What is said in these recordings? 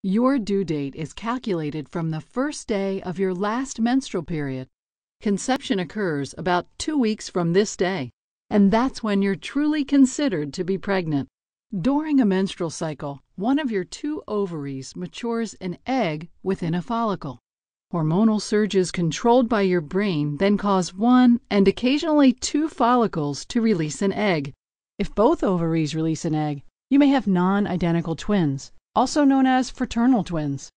Your due date is calculated from the first day of your last menstrual period. Conception occurs about 2 weeks from this day, and that's when you're truly considered to be pregnant. During a menstrual cycle, one of your 2 ovaries matures an egg within a follicle. Hormonal surges controlled by your brain then cause 1 and occasionally 2 follicles to release an egg. If both ovaries release an egg, you may have non-identical twins, also known as fraternal twins.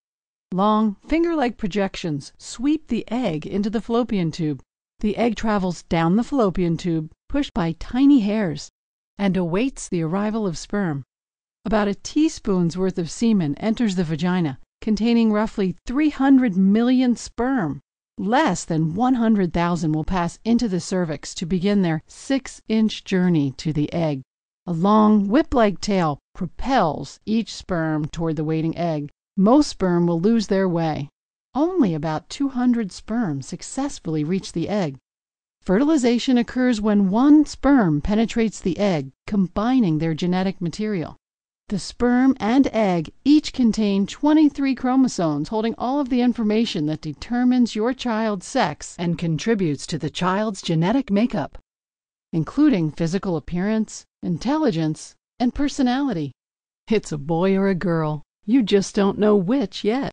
Long, finger-like projections sweep the egg into the fallopian tube. The egg travels down the fallopian tube, pushed by tiny hairs, and awaits the arrival of sperm. About a teaspoon's worth of semen enters the vagina, containing roughly 300 million sperm. Less than 100,000 will pass into the cervix to begin their 6-inch journey to the egg. A long, whip-like tail propels each sperm toward the waiting egg. Most sperm will lose their way. Only about 200 sperm successfully reach the egg. Fertilization occurs when 1 sperm penetrates the egg, combining their genetic material. The sperm and egg each contain 23 chromosomes holding all of the information that determines your child's sex and contributes to the child's genetic makeup, including physical appearance, intelligence, and personality. It's a boy or a girl. You just don't know which yet.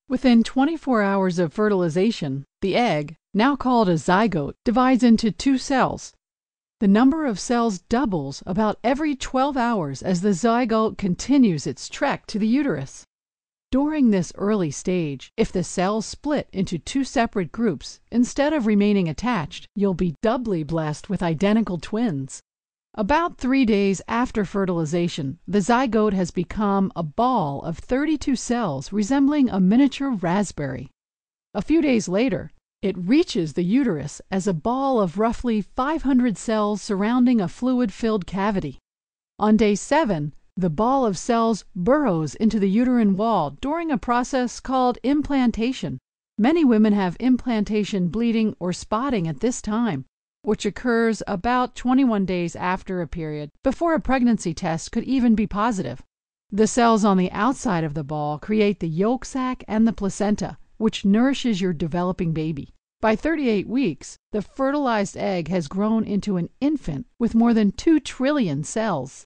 Within 24 hours of fertilization, the egg, now called a zygote, divides into 2 cells. The number of cells doubles about every 12 hours as the zygote continues its trek to the uterus. During this early stage, if the cells split into 2 separate groups, instead of remaining attached, you'll be doubly blessed with identical twins. About 3 days after fertilization, the zygote has become a ball of 32 cells resembling a miniature raspberry. A few days later, it reaches the uterus as a ball of roughly 500 cells surrounding a fluid-filled cavity. On day 7, the ball of cells burrows into the uterine wall during a process called implantation. Many women have implantation bleeding or spotting at this time, which occurs about 21 days after a period, before a pregnancy test could even be positive. The cells on the outside of the ball create the yolk sac and the placenta, which nourishes your developing baby. By 38 weeks, the fertilized egg has grown into an infant with more than 2 trillion cells.